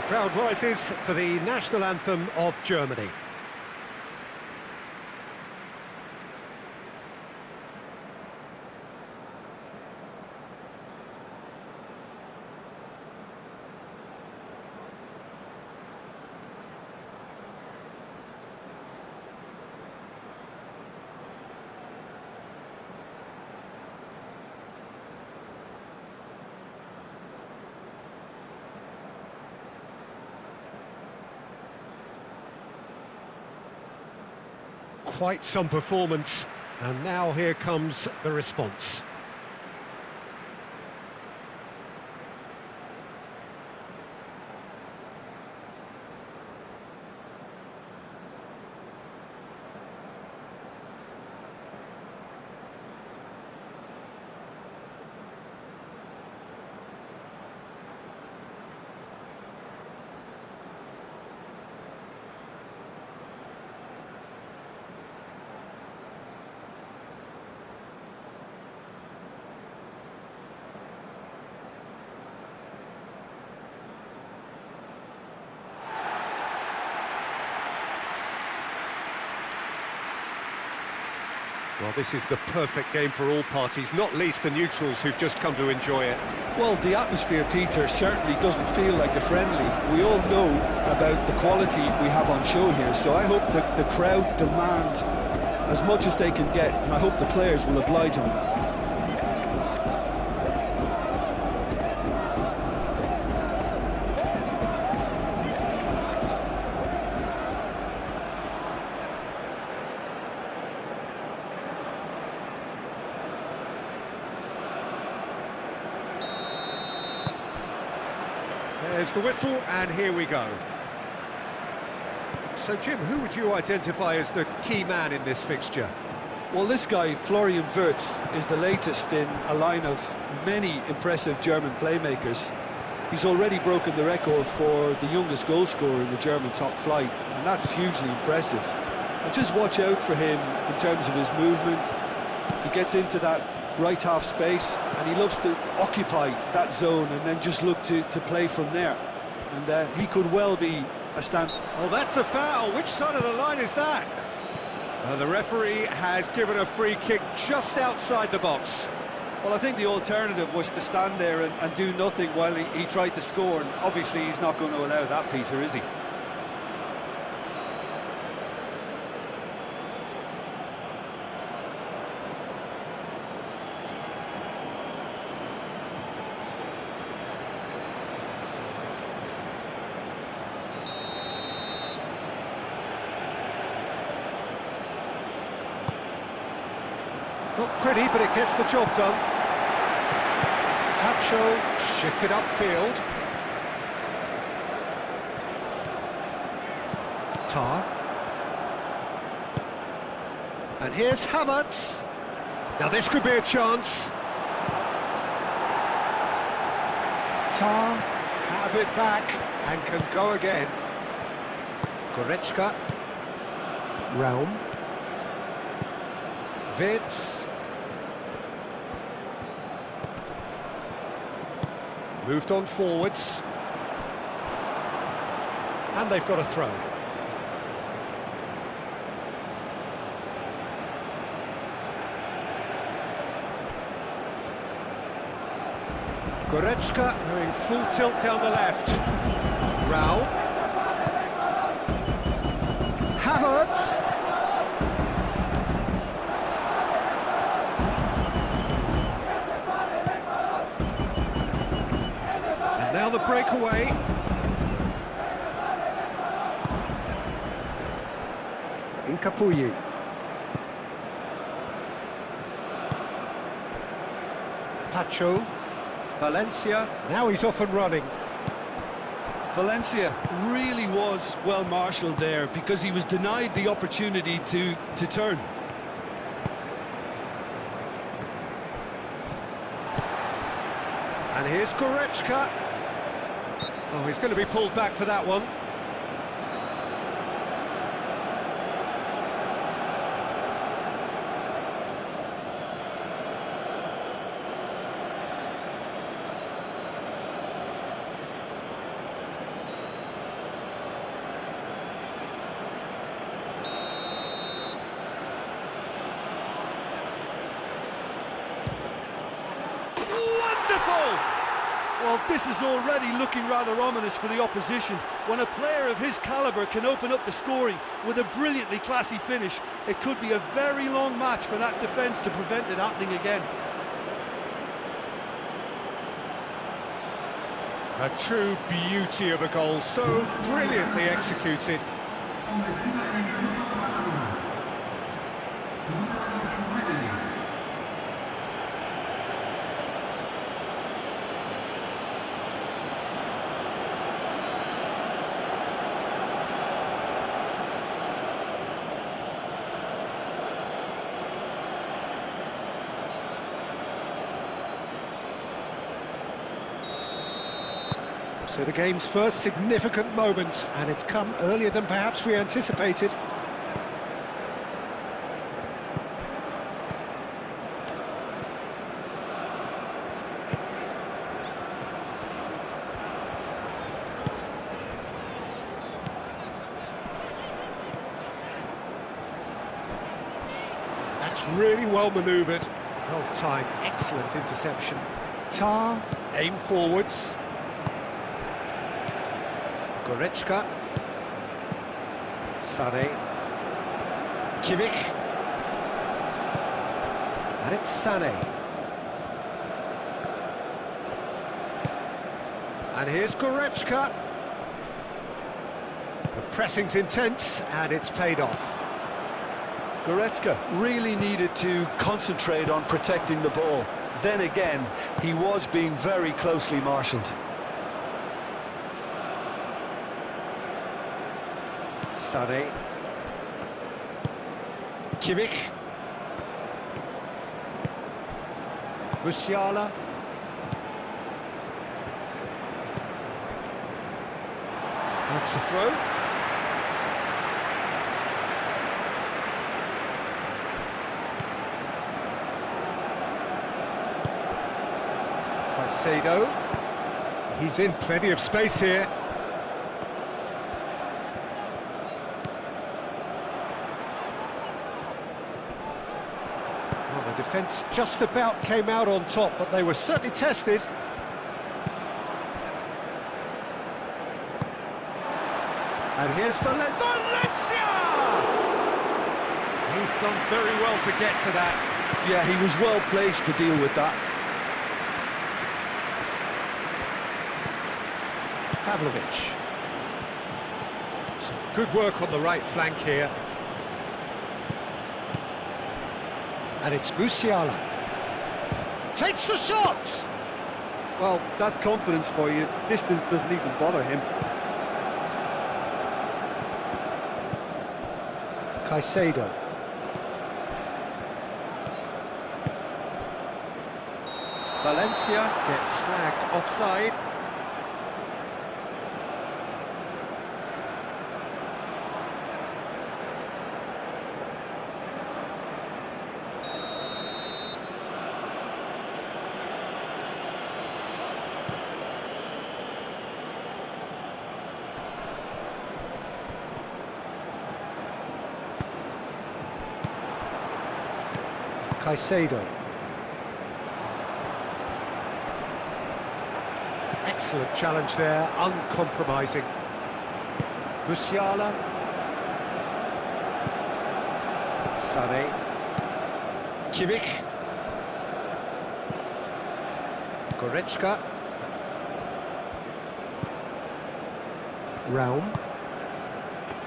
Crowd rises for the national anthem of Germany. Quite some performance, and now here comes the response. Well, this is the perfect game for all parties, not least the neutrals who've just come to enjoy it. Well, the atmosphere, Peter, certainly doesn't feel like a friendly. We all know about the quality we have on show here, so I hope that the crowd demand as much as they can get, and I hope the players will oblige on that. There's the whistle, and here we go. So, Jim, who would you identify as the key man in this fixture? Well, this guy, Florian Wirtz, is the latest in a line of many impressive German playmakers. He's already broken the record for the youngest goal scorer in the German top flight, and that's hugely impressive. And just watch out for him in terms of his movement. He gets into that right half space, and he loves to occupy that zone and then just look to play from there. And he could well be a stand. Oh, that's a foul. Which side of the line is that? The referee has given a free kick just outside the box. Well, I think the alternative was to stand there and do nothing while he tried to score, and obviously he's not going to allow that, Peter, is he? Not pretty, but it gets the job done. Tacho shifted upfield. Tar. And here's Havertz. Now this could be a chance. Tar have it back and can go again. Goretzka. Raum. Wirtz. Moved on forwards. And they've got a throw. Goretzka going full tilt down the left. Raul. Havertz. Now the breakaway. Incapuyi. Tacho. Valencia. Now he's off and running. Valencia really was well marshalled there because he was denied the opportunity to turn. And here's Goretzka. Oh, he's going to be pulled back for that one. Well, this is already looking rather ominous for the opposition. When a player of his calibre can open up the scoring with a brilliantly classy finish, it could be a very long match for that defence to prevent it happening again. A true beauty of a goal, so brilliantly executed. So the game's first significant moment, and it's come earlier than perhaps we anticipated. That's really well manoeuvred. Well timed, excellent interception. Tar, aim forwards. Goretzka, Sané, Kimmich, and it's Sané. And here's Goretzka. The pressing's intense, and it's paid off. Goretzka really needed to concentrate on protecting the ball. Then again, he was being very closely marshalled. Sané, Kimmich, Musiala, that's the throw. Caicedo, he's in plenty of space here. The defence just about came out on top, but they were certainly tested. And here's Valencia! He's done very well to get to that. Yeah, he was well placed to deal with that. Pavlovic. Some good work on the right flank here. And it's Musiala. Takes the shot! Well, that's confidence for you. Distance doesn't even bother him. Caicedo. Valencia gets flagged offside. Caicedo. Excellent challenge there, uncompromising. Musiala. Sané. Kimmich. Goretzka. Raum.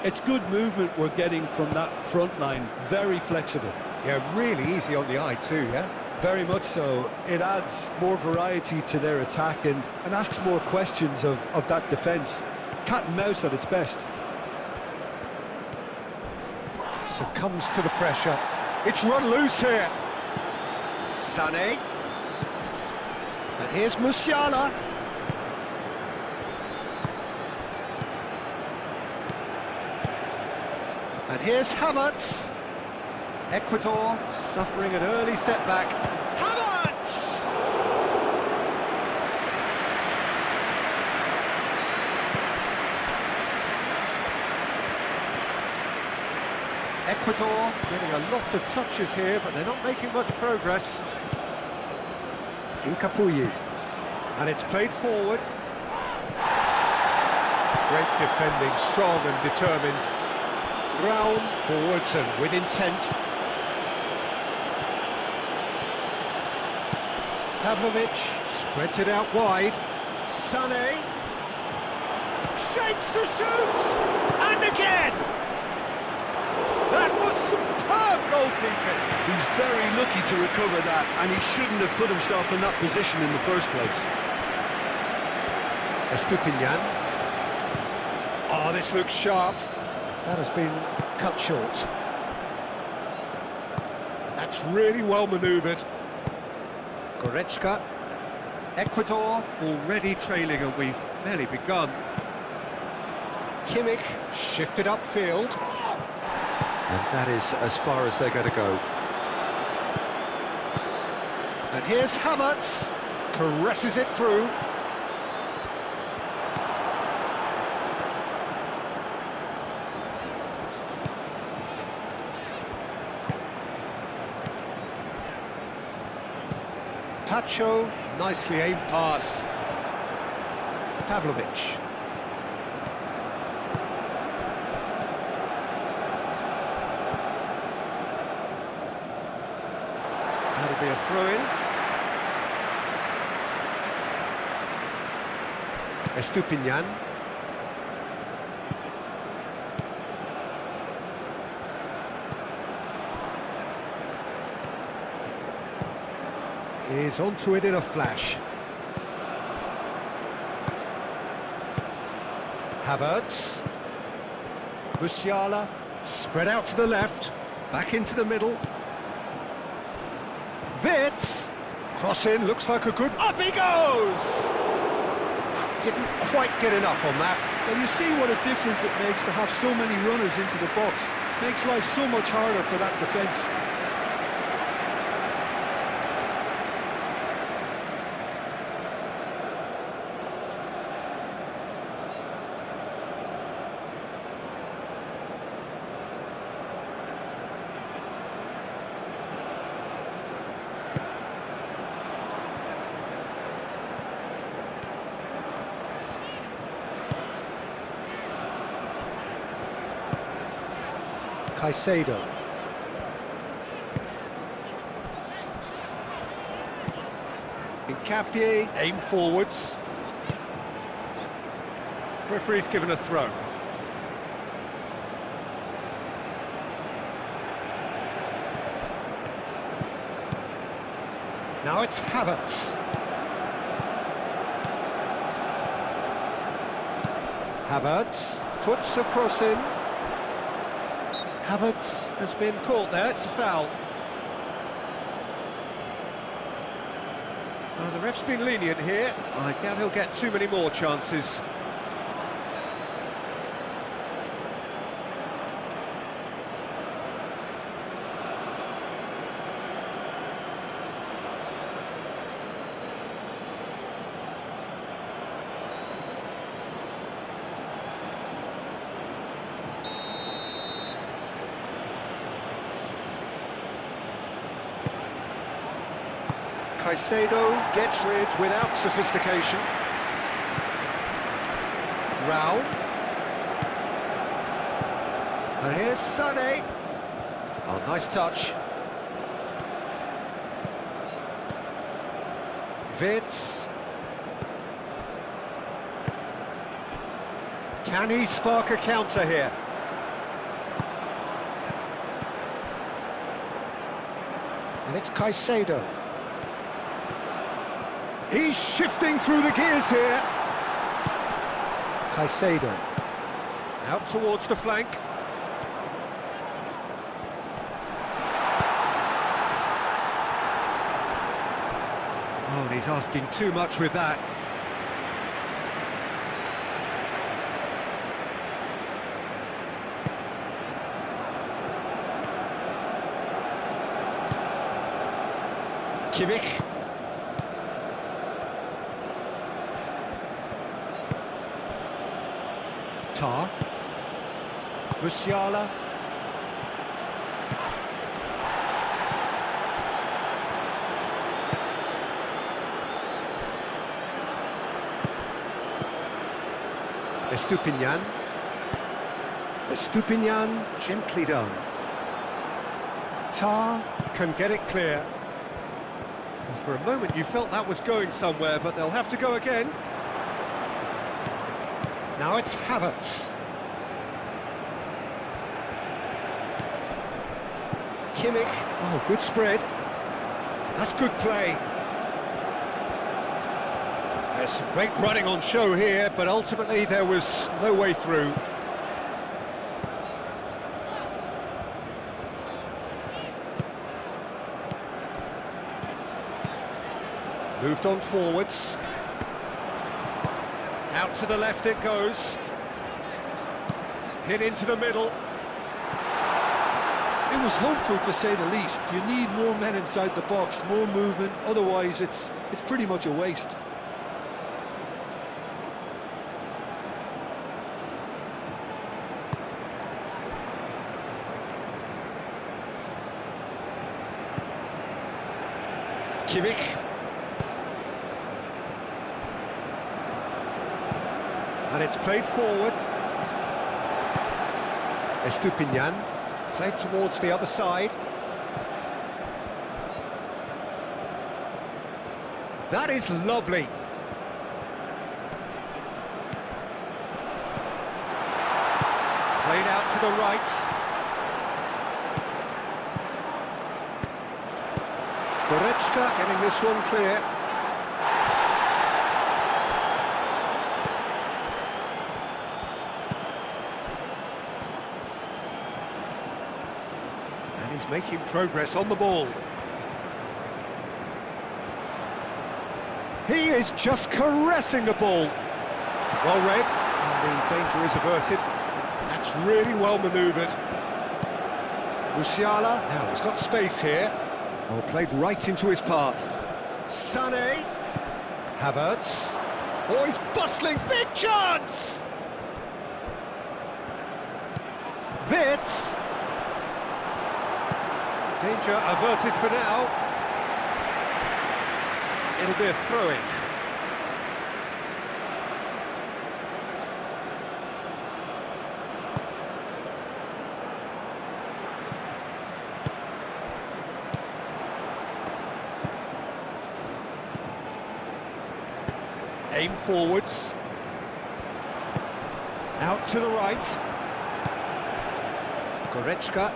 It's good movement we're getting from that front line, very flexible. Yeah, really easy on the eye too, yeah? Very much so. It adds more variety to their attack and asks more questions of that defence. Cat and mouse at its best. Succumbs to the pressure. It's run loose here. Sané. And here's Musiala. And here's Havertz. Ecuador suffering an early setback. Havertz! Ecuador getting a lot of touches here, but they're not making much progress. Incapuyi. And it's played forward. Great defending, strong and determined. Round forwards and with intent. Pavlovic spreads it out wide. Sané shapes to shoot, and again. That was superb goalkeeping. He's very lucky to recover that, and he shouldn't have put himself in that position in the first place. Estupinian. Oh, this looks sharp. That has been cut short. That's really well manoeuvred. Goretzka. Ecuador already trailing, and we've barely begun. Kimmich shifted upfield. And that is as far as they're going to go. And here's Havertz. Caresses it through. Tacho, nicely aimed pass. Pavlovic. That'll be a throw-in. Estupinian. Is onto it in a flash. Havertz. Musiala spread out to the left, back into the middle. Wirtz, cross in, looks like a good... Up he goes! Didn't quite get enough on that. Well, you see what a difference it makes to have so many runners into the box. Makes life so much harder for that defence. Caicedo. Hincapié, aim forwards. Referee's given a throw. Now it's Havertz. Havertz puts a cross in. Havertz has been caught there, it's a foul. The ref's been lenient here. I doubt he'll get too many more chances. Caicedo gets rid without sophistication. Rao. And here's Sané. Oh, nice touch. Wirtz. Can he spark a counter here? And it's Caicedo. He's shifting through the gears here. Caicedo. Out towards the flank. Oh, and he's asking too much with that. Kimmich. Tar. Musiala. Estupinian. Estupinian, gently done. Tar can get it clear. And for a moment you felt that was going somewhere, but they'll have to go again. Now it's Havertz. Kimmich. Oh, good spread. That's good play. There's some great running on show here, but ultimately there was no way through. Moved on forwards. Out to the left it goes. Hit into the middle. It was hopeful, to say the least. You need more men inside the box, more movement, otherwise it's pretty much a waste. Kimmich. And it's played forward. Estupinian. Played towards the other side. That is lovely. Played out to the right. Goretzka getting this one clear. He's making progress on the ball. He is just caressing the ball. Well read, and the danger is averted. That's really well manoeuvred. Musiala, now he's got space here. Oh, played right into his path. Sané. Havertz. Oh, he's bustling, big chance! Wits. Danger averted for now. It'll be a throw-in. Aim forwards. Out to the right. Goretzka.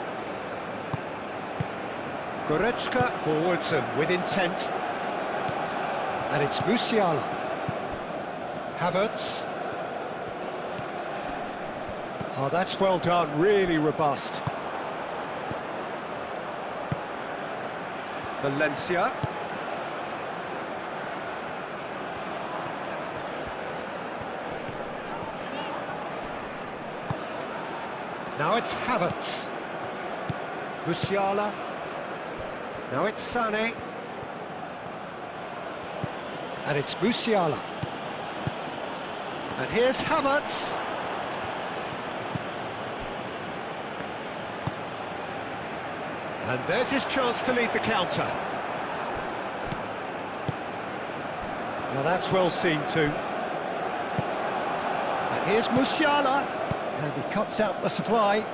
Goretzka forwards and with intent. And it's Musiala. Havertz. Oh, that's well done, really robust. Valencia. Now it's Havertz. Musiala. Now it's Sané. And it's Musiala. And here's Havertz. And there's his chance to lead the counter. Now that's well seen too. And here's Musiala. And he cuts out the supply.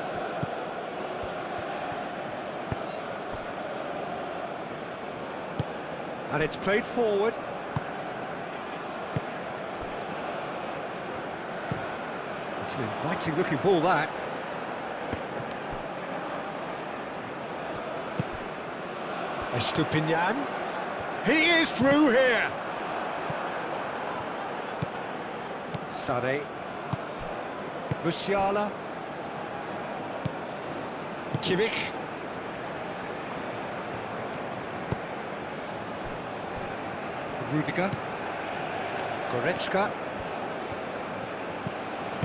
And it's played forward. It's an inviting looking ball, that. Estupinian. He is through here. Sané. Musiala. Kimmich. Rudiger. Goretzka.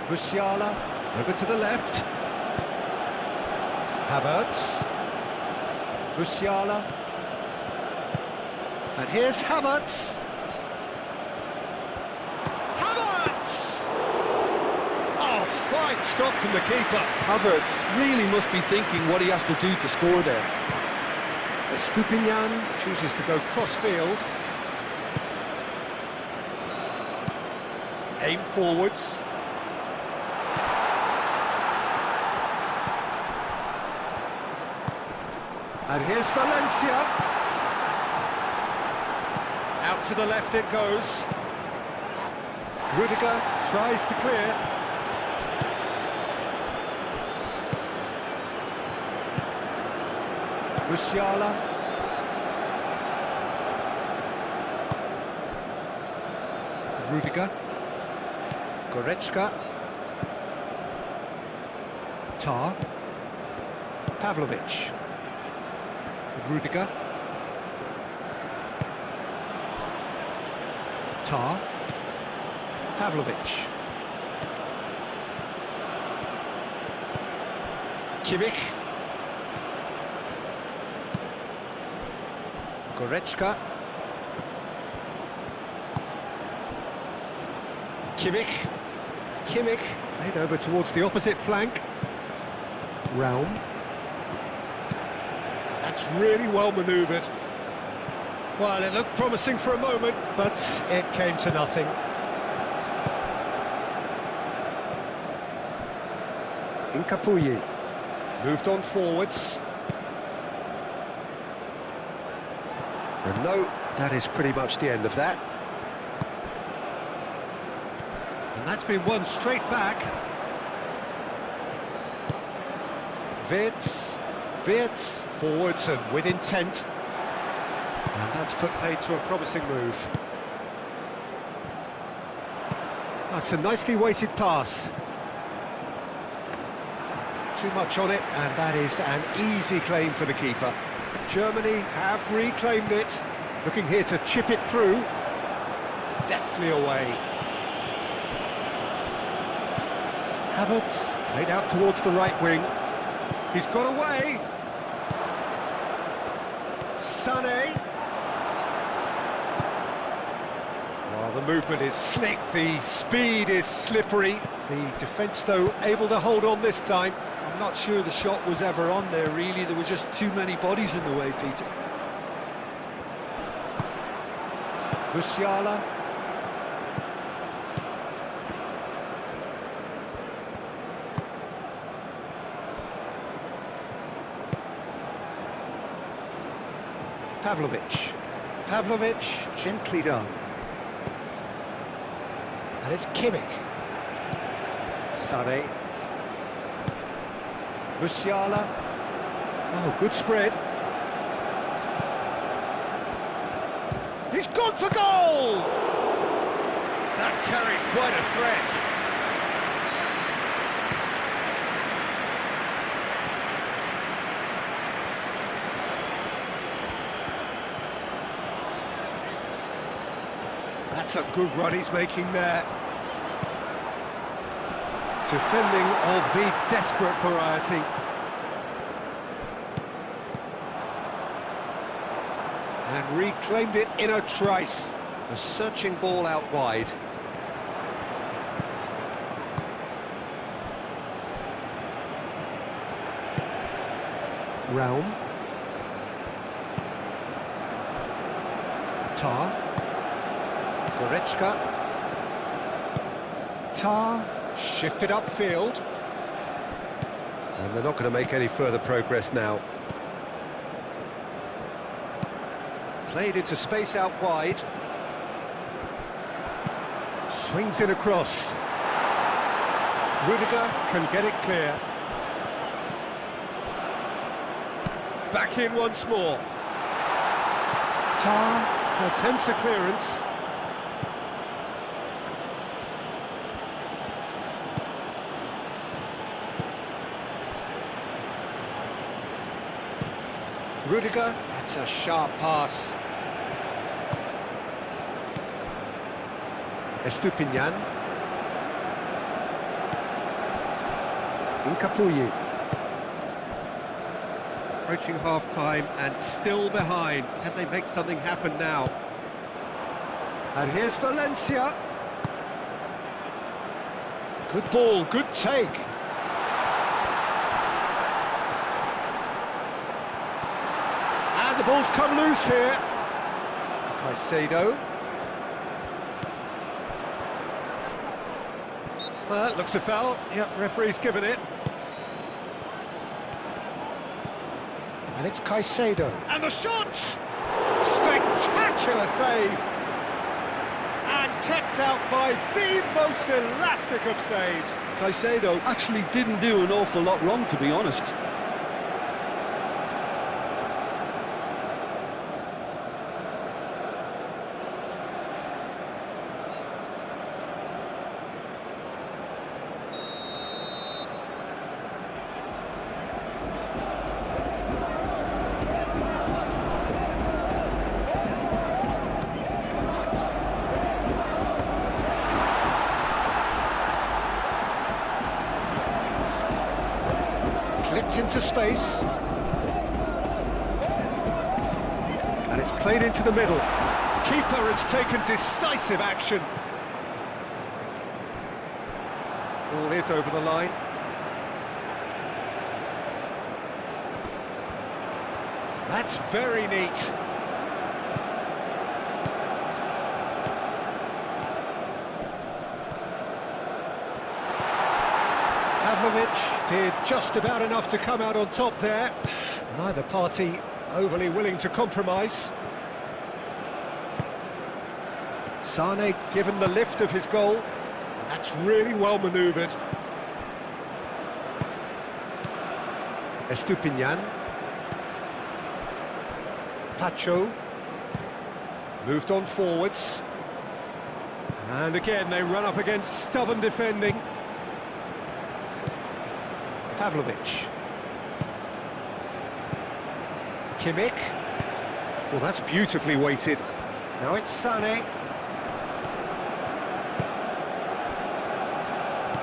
Musiala. Over to the left. Havertz. Musiala. And here's Havertz. Havertz! Oh, fine stop from the keeper. Havertz really must be thinking what he has to do to score there. Estupinian chooses to go cross-field. Aim forwards. And here's Valencia. Out to the left it goes. Rudiger tries to clear. Musiala. Rudiger. Goretzka. Tar. Pavlovic. Rudiger. Tar. Pavlovic. Kimmich. Goretzka. Kimmich. Kimmich played over towards the opposite flank. Raum. That's really well manoeuvred. Well, it looked promising for a moment, but it came to nothing. Incapuyi moved on forwards. And no, that is pretty much the end of that. And that's been won straight back. Wirtz, forwards and with intent. And that's put paid to a promising move. That's a nicely weighted pass. Too much on it, and that is an easy claim for the keeper. Germany have reclaimed it. Looking here to chip it through. Deftly away. Havertz played out towards the right wing. He's got away. Sané. Well, the movement is slick, the speed is slippery. The defence, though, able to hold on this time. I'm not sure the shot was ever on there, really. There were just too many bodies in the way, Peter. Musiala. Pavlovic, gently done. And it's Kimmich. Sané. Musiala. Oh, good spread. He's gone for goal! That carried quite a threat. That's a good run he's making there. Defending of the desperate variety. And reclaimed it in a trice. A searching ball out wide. Raum. Tar. Goretzka. Tar. Shifted upfield. And they're not going to make any further progress now. Played into space out wide. Swings in across. Rudiger can get it clear. Back in once more. Tar attempts a clearance. Rudiger, that's a sharp pass. Estupinian. Incapuyi. Approaching half-time and still behind. Can they make something happen now? And here's Valencia. Good ball, good take. And the ball's come loose here. Caicedo. Well, that looks a foul. Yep, referee's given it. And it's Caicedo. And the shot! Spectacular save! And kept out by the most elastic of saves. Caicedo actually didn't do an awful lot wrong, to be honest. Clipped into space. And it's played into the middle. Keeper has taken decisive action. Ball is over the line. That's very neat. Pavlovic did just about enough to come out on top there. Neither party overly willing to compromise. Sane given the lift of his goal. And that's really well manoeuvred. Estupinian. Pacho. Moved on forwards. And again they run up against stubborn defending. Pavlovic. Kimmich. Well, that's beautifully weighted. Now it's Sane.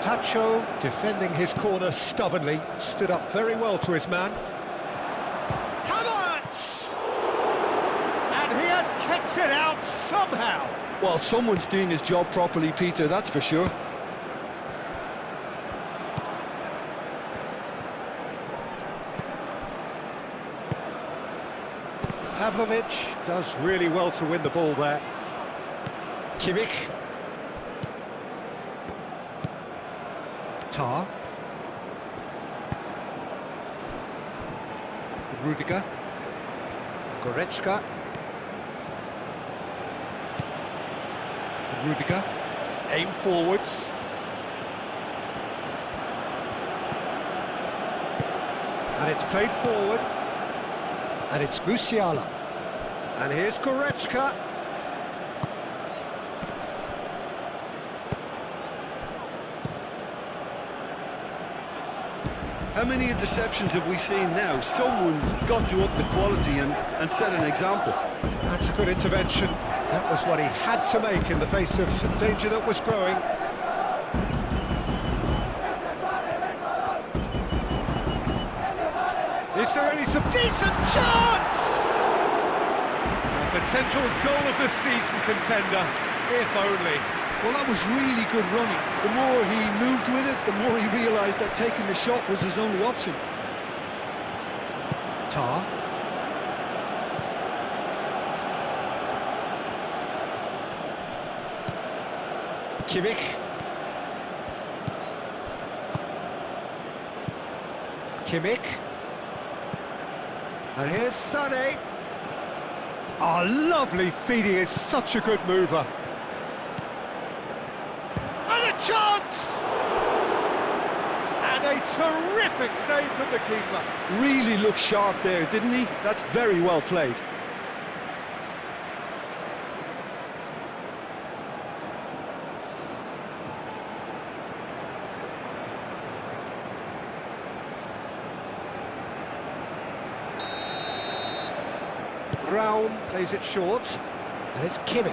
Tacho defending his corner stubbornly, stood up very well to his man. Havertz! And he has kept it out somehow. Well, someone's doing his job properly, Peter, that's for sure. Pavlovic does really well to win the ball there. Kimmich. Tar. Rudiger. Goretzka. Rudiger. Aim forwards. And it's played forward. And it's Musiala. And here's Goretzka. How many interceptions have we seen now? Someone's got to up the quality and set an example. That's a good intervention. That was what he had to make in the face of danger that was growing. Is there any decent chance? A potential goal of the season contender, if only. Well, that was really good running. The more he moved with it, the more he realised that taking the shot was his only option. Tar. Kimmich. Kimmich. And here's Sane. Oh, lovely feed, he is such a good mover. And a chance! And a terrific save from the keeper. Really looked sharp there, didn't he? That's very well played. Brown plays it short, and it's Kimmich.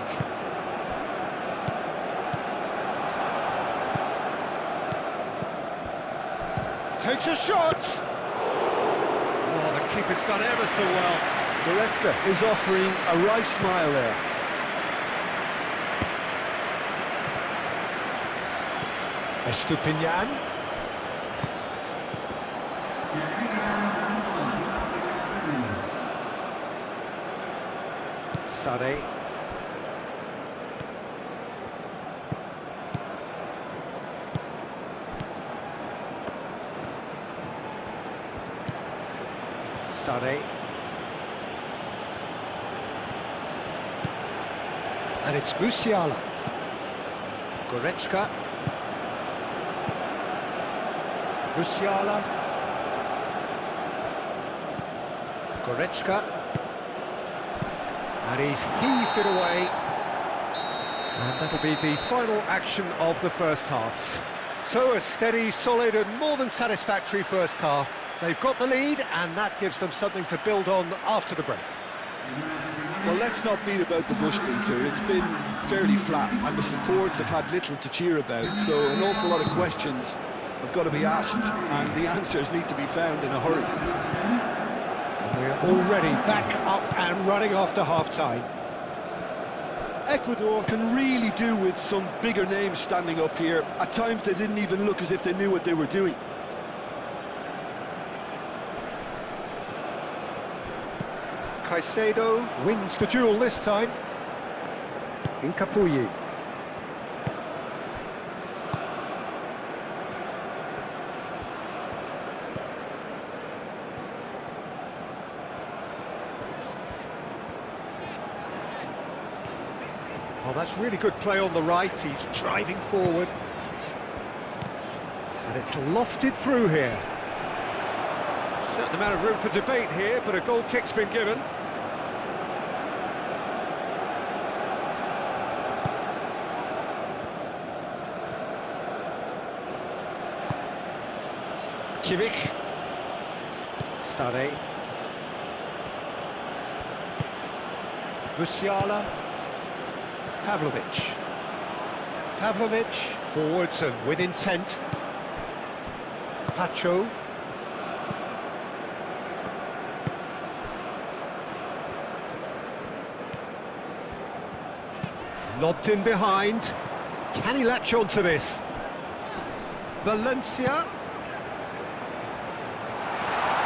Takes a shot! Oh, the keeper's done ever so well. Goretzka is offering a right smile there. Estupinian. Sane. Sané. And it's Musiala. Goretzka. Musiala. Goretzka. And he's heaved it away. And that'll be the final action of the first half. So a steady, solid and more than satisfactory first half. They've got the lead and that gives them something to build on after the break. Well, let's not beat about the bush, Peter. It's been fairly flat and the supports have had little to cheer about, so an awful lot of questions have got to be asked and the answers need to be found in a hurry. We're already back up and running after half-time. Ecuador can really do with some bigger names standing up here. At times they didn't even look as if they knew what they were doing. Caicedo wins the duel this time. Incapuyi. Oh, that's really good play on the right. He's driving forward. And it's lofted through here. Certain amount of room for debate here, but a goal kick's been given. Kimmich. Sané. Musiala. Pavlovic. Pavlovic, forwards and with intent. Pacho. Lobbed in behind. Can he latch onto this? Valencia.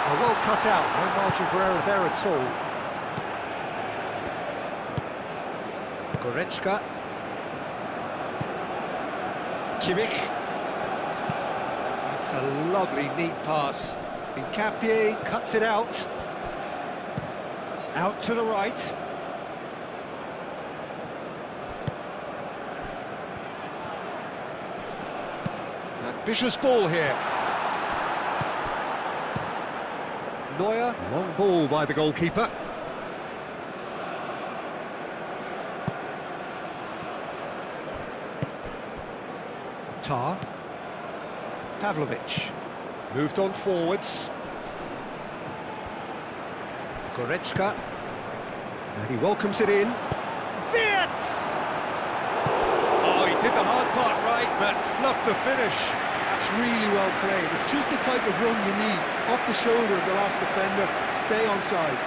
Oh, well cut out, no margin for error there at all. Goretzka. Kimmich. That's a lovely, neat pass. Incapié cuts it out. Out to the right. Ambitious ball here. Neuer, long ball by the goalkeeper. Tar. Pavlovic. Moved on forwards. Goretzka. And he welcomes it in. Wirtz! Oh, he did the hard part right, but fluffed the finish. That's really well played. It's just the type of run you need. Off the shoulder of the last defender, stay onside.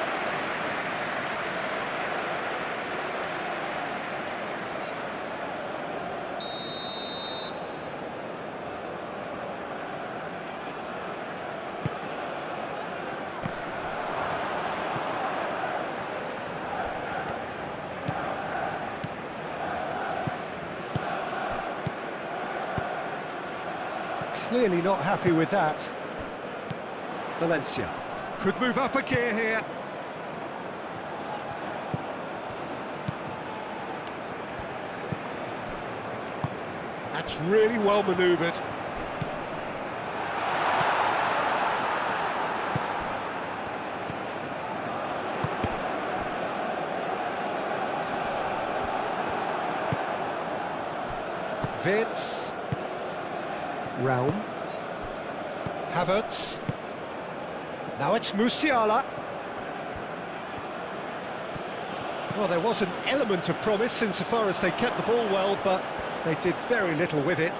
Clearly not happy with that. Valencia could move up a gear here. That's really well manoeuvred. Wirtz. Raum. Havertz. Now it's Musiala. Well, there was an element of promise insofar as they kept the ball well, but they did very little with it.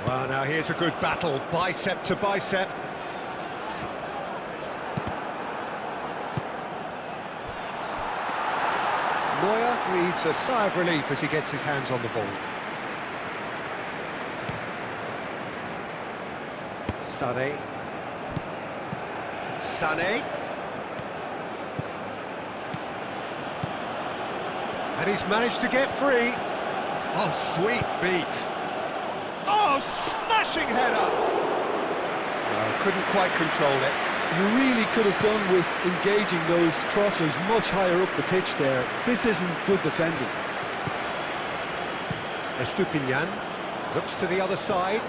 Well, now here's a good battle, bicep to bicep. Neuer breathes a sigh of relief as he gets his hands on the ball. Sané. Sané. And he's managed to get free. Oh, sweet feet. Oh, smashing header. Couldn't quite control it. You really could have done with engaging those crossers much higher up the pitch there. This isn't good defending. Estupinian looks to the other side.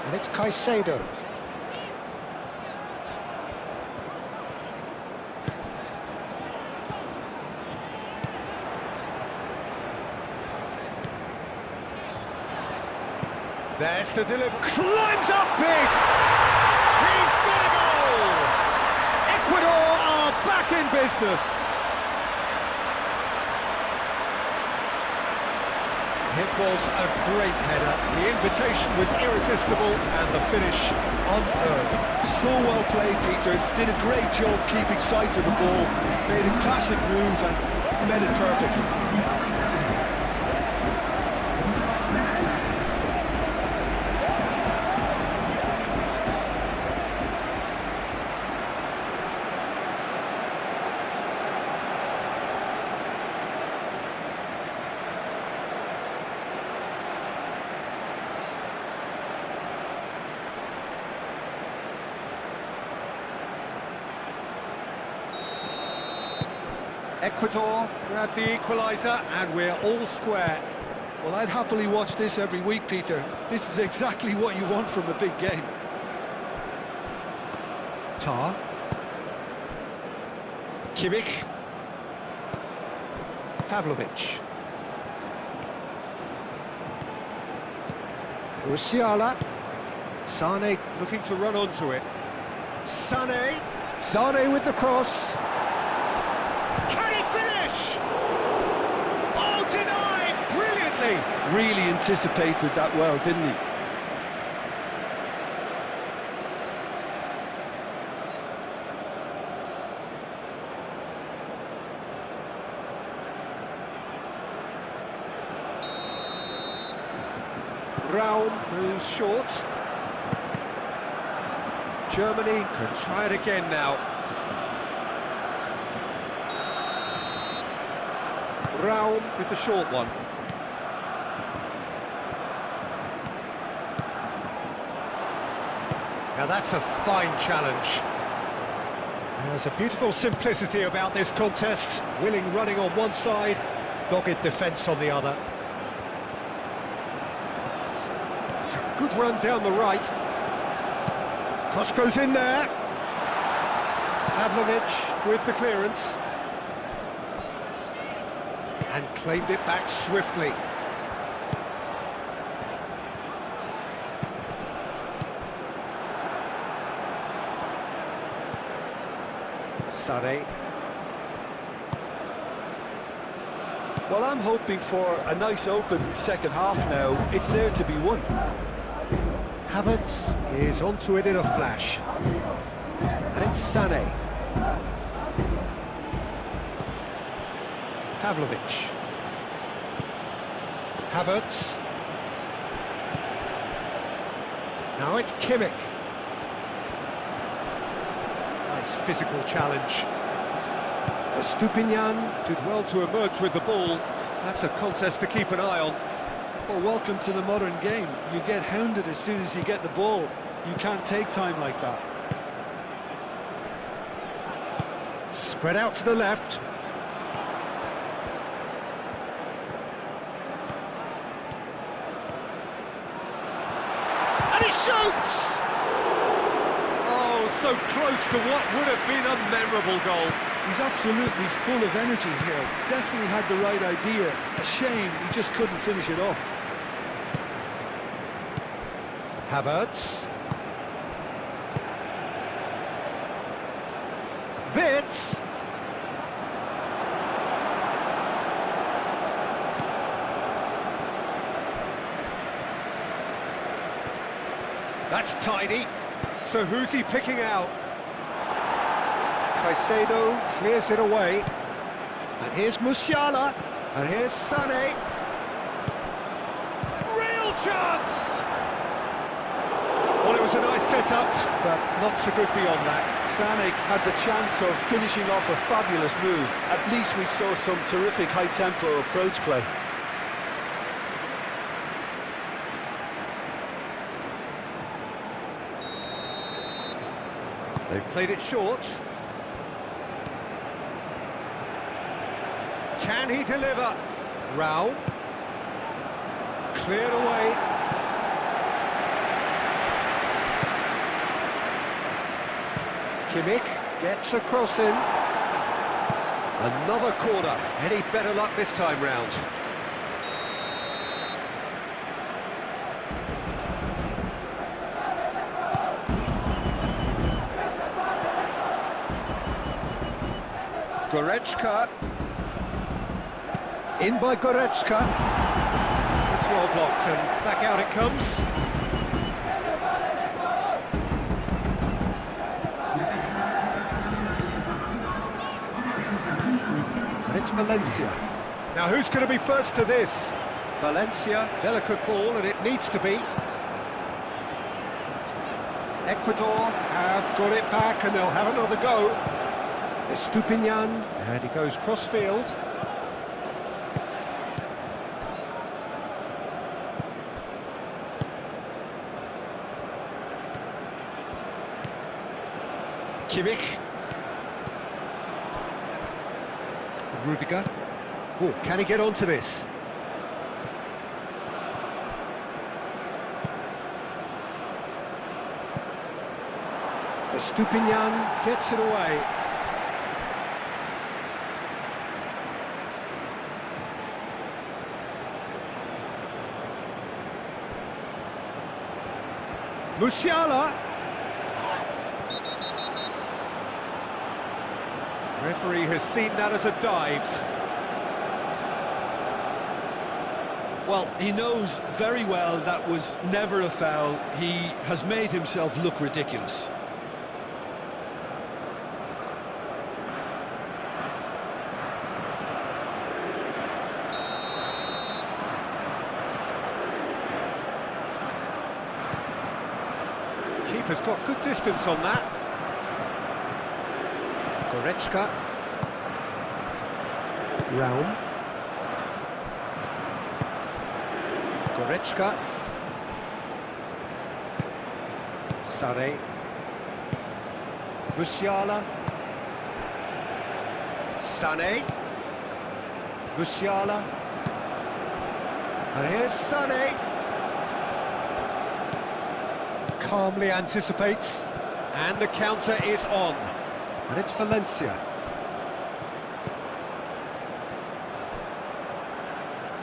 And it's Caicedo. There's the delivery. Climbs up big! He's got a goal! Ecuador are back in business. It was a great header. The invitation was irresistible and the finish unearned. So well played, Peter. Did a great job keeping sight of the ball. Made a classic move and met it perfectly. Ecuador grabbed the equaliser and we're all square. Well, I'd happily watch this every week, Peter. This is exactly what you want from a big game. Tar. Kimmich. Pavlovic. Musiala. Sane looking to run onto it. Sane. Sane with the cross. Can he finish? Oh, denied brilliantly. Really anticipated that well, didn't he? Raum moves short. Germany can try it again now. Raum with the short one. Now that's a fine challenge. There's a beautiful simplicity about this contest. Willing running on one side, dogged defence on the other. It's a good run down the right. Cross goes in there. Pavlovic with the clearance. And claimed it back swiftly. Sane. Well, I'm hoping for a nice open second half now. It's there to be won. Havertz is onto it in a flash. And it's Sane. Pavlovic. Havertz. Now it's Kimmich. Nice physical challenge. Estupinian did well to emerge with the ball. That's a contest to keep an eye on. Well, welcome to the modern game. You get hounded as soon as you get the ball. You can't take time like that. Spread out to the left. And he shoots! Oh, so close to what would have been a memorable goal. He's absolutely full of energy here. Definitely had the right idea. A shame he just couldn't finish it off. Havertz. Wits. That's tidy. So who's he picking out? Caicedo clears it away. And here's Musiala. And here's Sane. Real chance! Well, it was a nice setup, but not so good beyond that. Sané had the chance of finishing off a fabulous move. At least we saw some terrific high-tempo approach play. They've played it short. Can he deliver? Rao. Cleared away. Kimmich gets a cross in. Another corner. Any better luck this time round? Goretzka. In by Goretzka. It's well blocked and back out it comes. And it's Valencia. Now who's going to be first to this? Valencia, delicate ball, and it needs to be. Ecuador have got it back and they'll have another go. Estupinian, and he goes cross-field. Kimmich. Rudiger. Oh, can he get onto this? Estupinian gets it away. Musiala. Referee has seen that as a dive. Well, he knows very well that was never a foul. He has made himself look ridiculous. Keeper's got good distance on that. Goretzka. Raum. Goretzka. Sané. Musiala. Sané. Musiala. And here's Sané. Calmly anticipates, and the counter is on. And it's Valencia.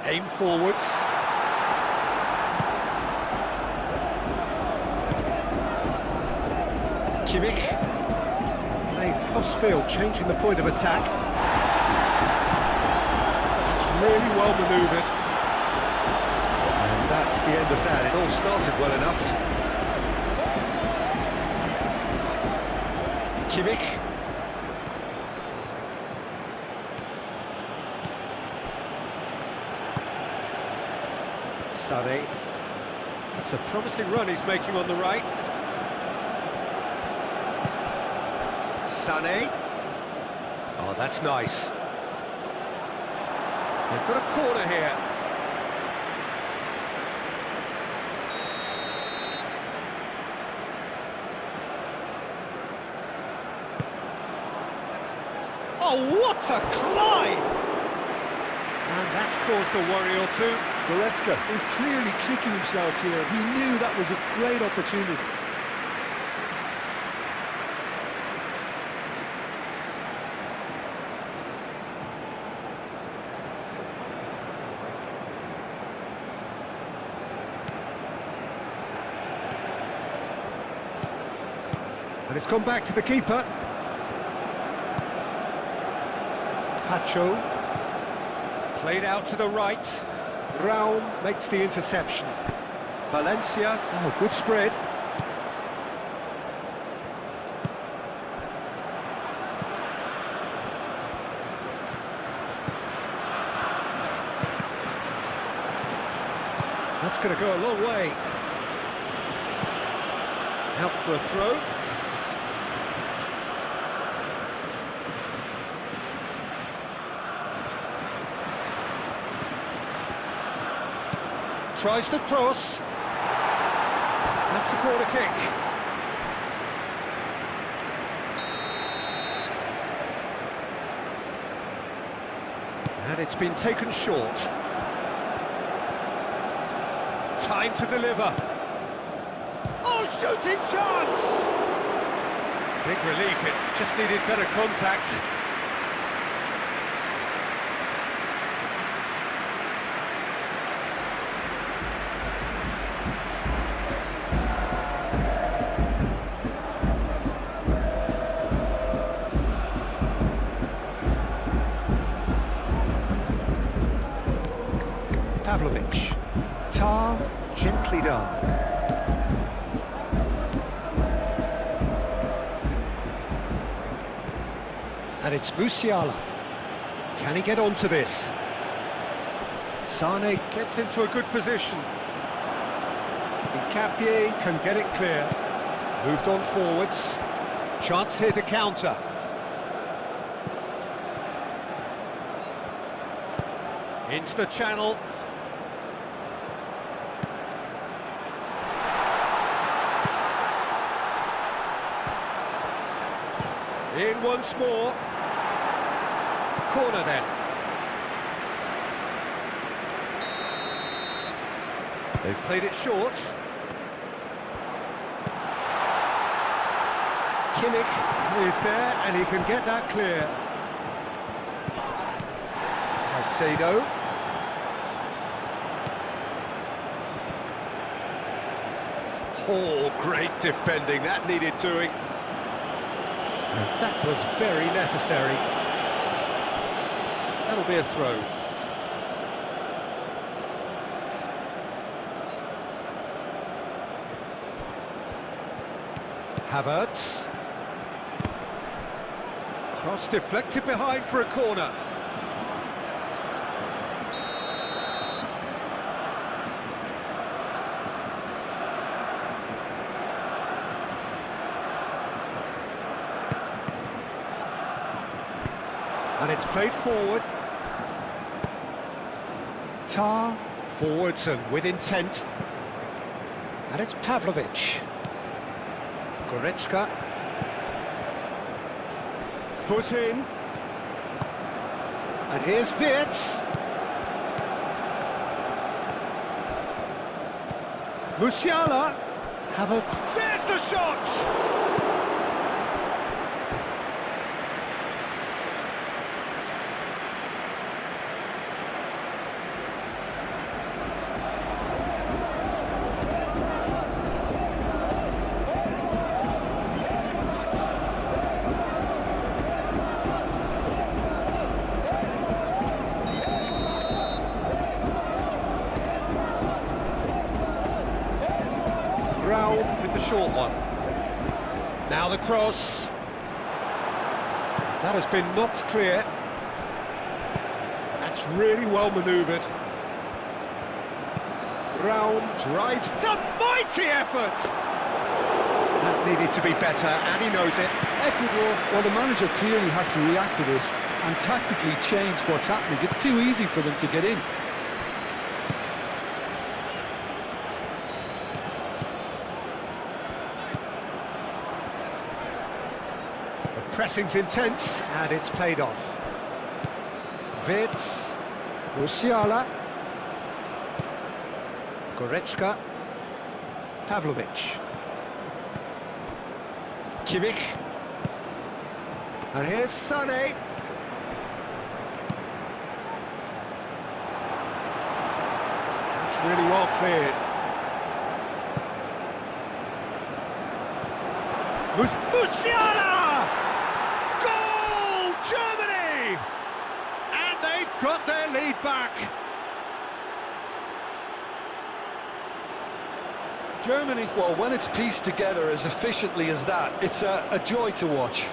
Aim forwards. Kimmich. Playing cross-field, changing the point of attack. It's really well manoeuvred. And that's the end of that. It all started well enough. Kimmich. Sané. It's a promising run he's making on the right. Sané. Oh, that's nice. They've got a corner here. Oh, what a climb! And that's caused a worry or two. Goretzka is clearly kicking himself here. He knew that was a great opportunity. And it's gone back to the keeper. Pacho. Played out to the right. Raum makes the interception. Valencia, oh, good spread. That's going to go a long way. Out for a throw. Tries to cross. That's a corner kick. And it's been taken short. Time to deliver. Oh, shooting chance! Big relief, it just needed better contact. Pavlovic. Tar, gently done. And it's Musiala. Can he get onto this? Sane gets into a good position. Capier can get it clear. Moved on forwards. Chance here to counter. Into the channel. In once more. Corner then. They've played it short. Kimmich is there and he can get that clear. Caicedo. Oh, great defending, that needed doing. And that was very necessary. That'll be a throw. Havertz. Cross deflected behind for a corner. And it's played forward. Tar, forwards and with intent. And it's Pavlovic. Goretzka. Foot in. And here's Wirtz. Musiala. Havertz. There's the shot! With the short one. Now the cross. That has been knocked clear. That's really well manoeuvred. Brown drives. It's a mighty effort! That needed to be better, and he knows it. Ecuador, well, the manager clearly has to react to this and tactically change what's happening. It's too easy for them to get in. Pressing's intense, and it's played off. Wirtz, Musiala, Goretzka, Pavlovic, Kimmich, and here's Sane. That's really well cleared. Musiala! Germany! And they've got their lead back. Germany, well, when it's pieced together as efficiently as that, it's a joy to watch.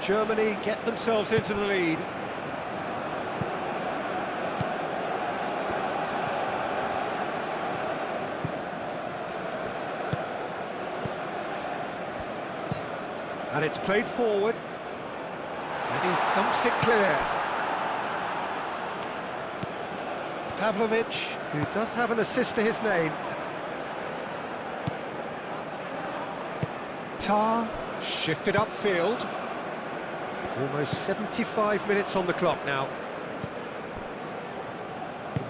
Germany get themselves into the lead. And it's played forward. And he thumps it clear. Pavlovic, who does have an assist to his name. Tar, shifted upfield. Almost 75 minutes on the clock now.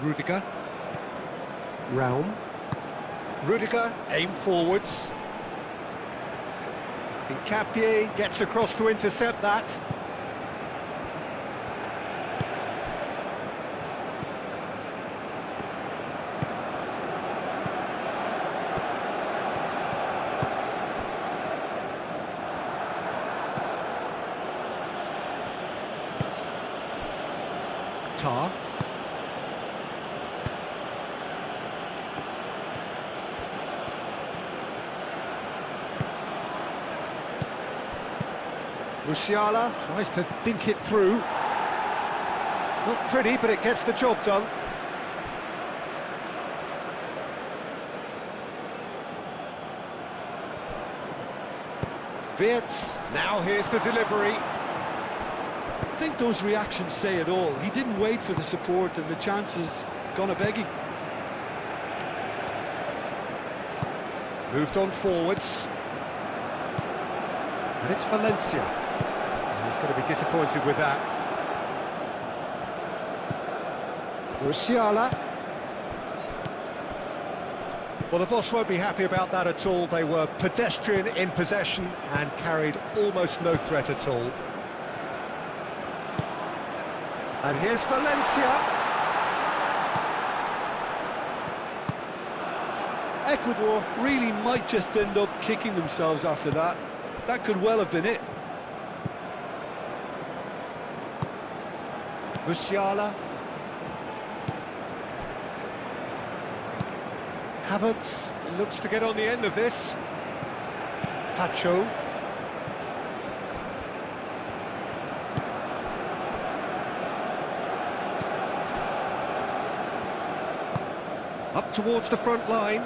Rudiger. Raum. Rudiger, aim forwards. Nkapie gets across to intercept that. Tar. Musiala tries to dink it through. Not pretty, but it gets the job done. Wirtz, now here's the delivery. I think those reactions say it all. He didn't wait for the support and the chances gone a-begging. Moved on forwards. And it's Valencia. He's going to be disappointed with that. Musiala. Well, the boss won't be happy about that at all. They were pedestrian in possession and carried almost no threat at all. And here's Valencia. Ecuador really might just end up kicking themselves after that. That could well have been it. Musiala. Havertz looks to get on the end of this. Pacho. Up towards the front line.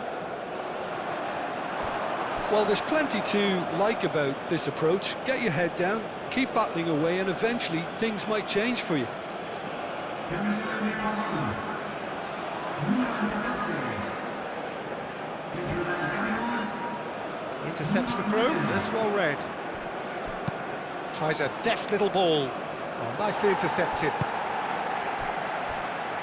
Well, there's plenty to like about this approach. Get your head down, keep battling away, and eventually things might change for you. Intercepts the throw, that's well read. Tries a deft little ball. Oh, nicely intercepted.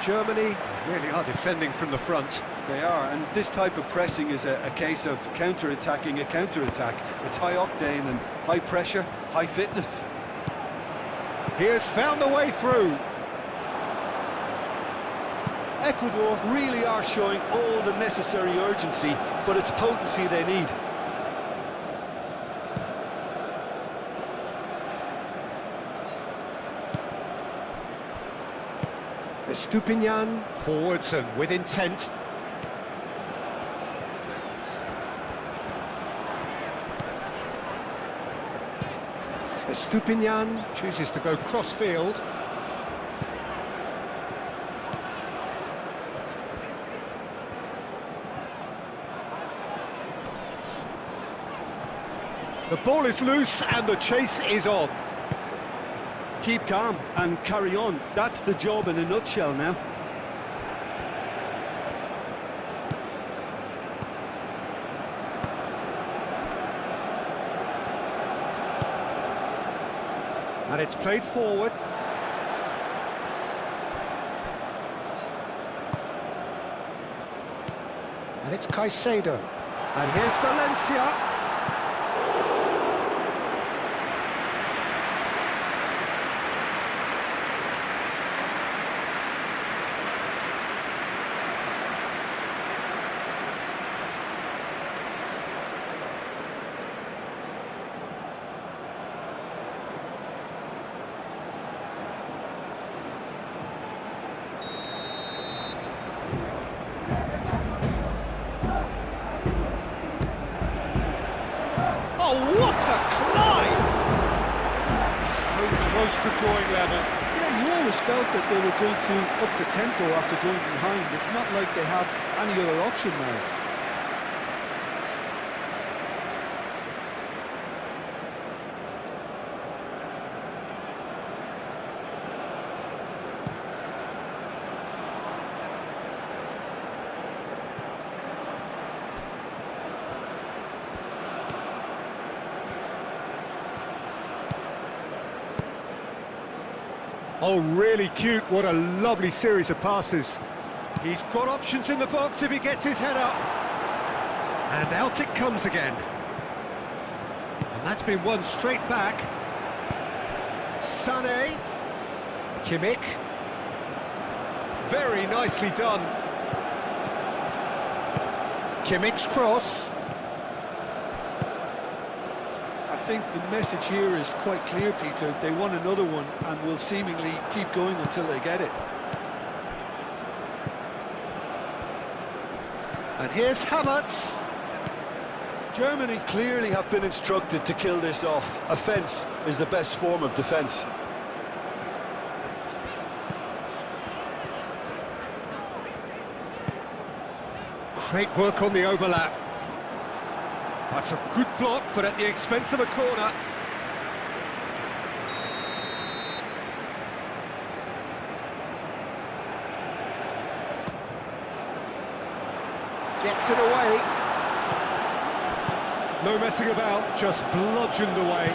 Germany really are defending from the front. They are, and this type of pressing is a case of counter-attacking a counter-attack. It's high octane and high pressure, high fitness. He has found a way through. Ecuador really are showing all the necessary urgency, but it's potency they need. Estupinian forwards and with intent. Estupinian chooses to go cross-field. The ball is loose and the chase is on. Keep calm and carry on. That's the job in a nutshell now. And it's played forward. And it's Caicedo. And here's Valencia. scoring level. Yeah, you always felt that they were going to up the tempo after going behind. It's not like they have any other option now. Oh, really cute. What a lovely series of passes. He's got options in the box if he gets his head up. And out it comes again. And that's been won straight back. Sané. Kimmich. Very nicely done. Kimmich's cross. I think the message here is quite clear, Peter. They want another one and will seemingly keep going until they get it. And here's Havertz. Germany clearly have been instructed to kill this off. Offence is the best form of defence. Great work on the overlap. That's a good block, but at the expense of a corner. Gets it away. No messing about, just bludgeoned away.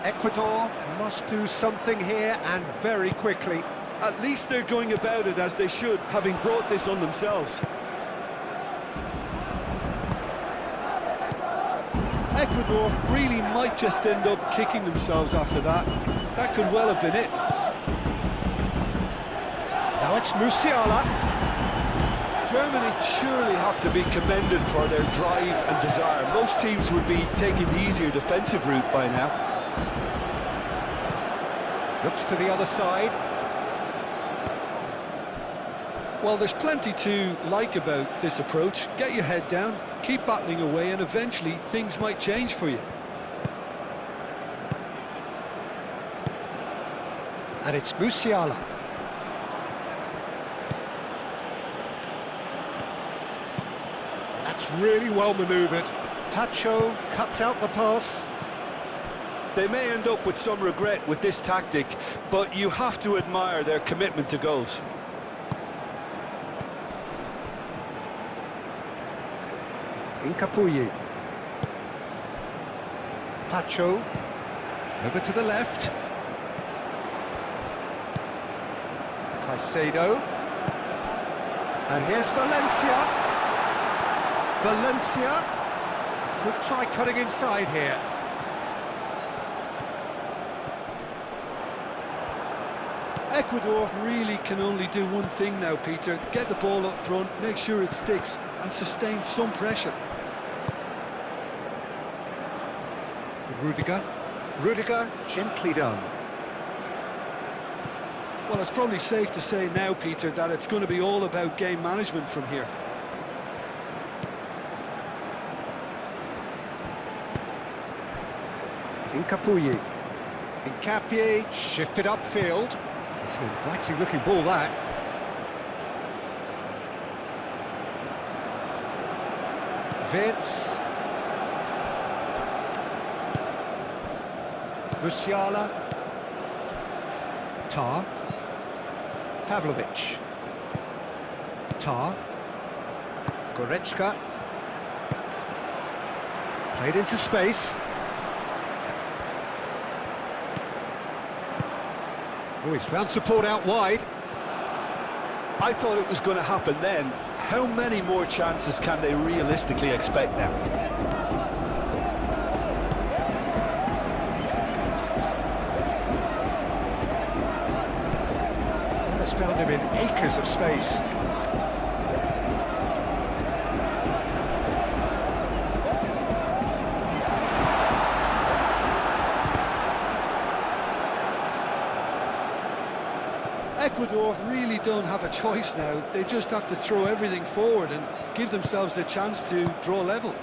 Ecuador must do something here, and very quickly. At least they're going about it as they should, having brought this on themselves. Ecuador really might just end up kicking themselves after that. That could well have been it. Now it's Musiala. Germany surely have to be commended for their drive and desire. Most teams would be taking the easier defensive route by now. Looks to the other side. Well, there's plenty to like about this approach. Get your head down, keep battling away, and eventually things might change for you. And it's Musiala. That's really well manoeuvred. Tacho cuts out the pass. They may end up with some regret with this tactic, but you have to admire their commitment to goals. Incapuyi. Tacho. Over to the left. Caicedo. And here's Valencia. Valencia could try cutting inside here. Ecuador really can only do one thing now, Peter. Get the ball up front, make sure it sticks, and sustain some pressure. Rudiger. Rudiger, gently done. Well, it's probably safe to say now, Peter, that it's going to be all about game management from here. Incapuyi. Incapié shifted upfield. It's an inviting looking ball, that. Vince. Musiala. Tar. Pavlovic. Tar. Goretzka. Played into space. Oh, he's found support out wide. I thought it was going to happen then. How many more chances can they realistically expect now? That has found him in acres of space. Ecuador really don't have a choice now. They just have to throw everything forward and give themselves a chance to draw level.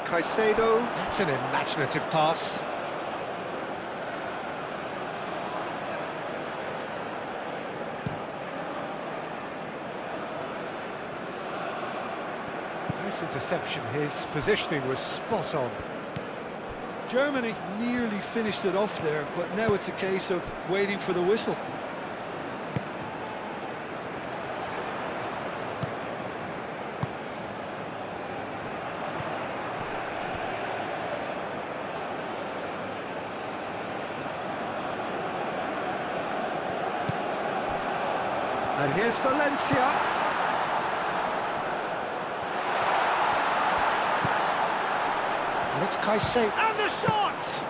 Caicedo, that's an imaginative pass. Nice interception, his positioning was spot on. Germany nearly finished it off there, but now it's a case of waiting for the whistle. And here's Valencia. And it's Caicedo. And the shot!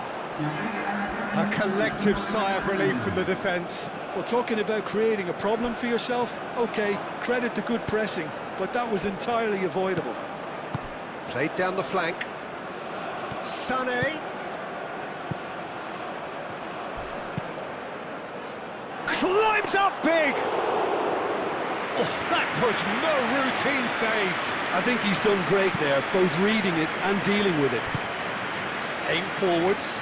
A collective sigh of relief from the defence. Well, talking about creating a problem for yourself, OK, credit the good pressing, but that was entirely avoidable. Played down the flank. Sané. Climbs up big! Oh, that was no routine save. I think he's done great there, both reading it and dealing with it. Aim forwards.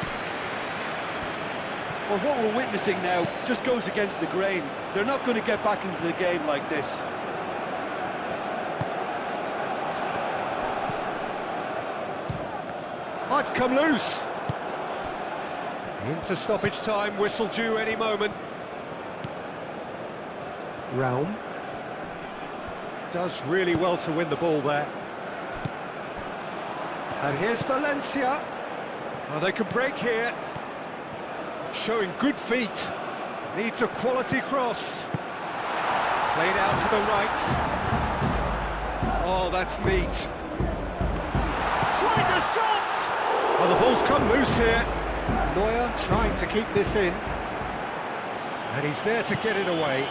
Well, what we're witnessing now just goes against the grain. They're not going to get back into the game like this. Oh, it's come loose. Into stoppage time, whistle due any moment. Realm. Does really well to win the ball there. And here's Valencia. Oh, they can break here. Showing good feet. Needs a quality cross. Played out to the right. Oh, that's neat. Tries a shot! Oh, the ball's come loose here. Neuer trying to keep this in. And he's there to get it away.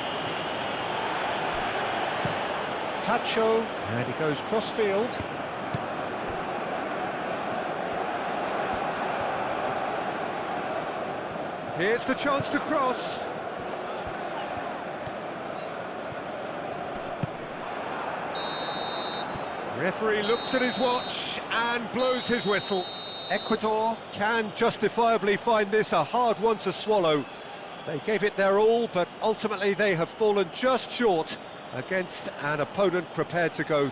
Tacho, and he goes cross-field. Here's the chance to cross. Referee looks at his watch and blows his whistle. Ecuador can justifiably find this a hard one to swallow. They gave it their all, but ultimately they have fallen just short against an opponent prepared to go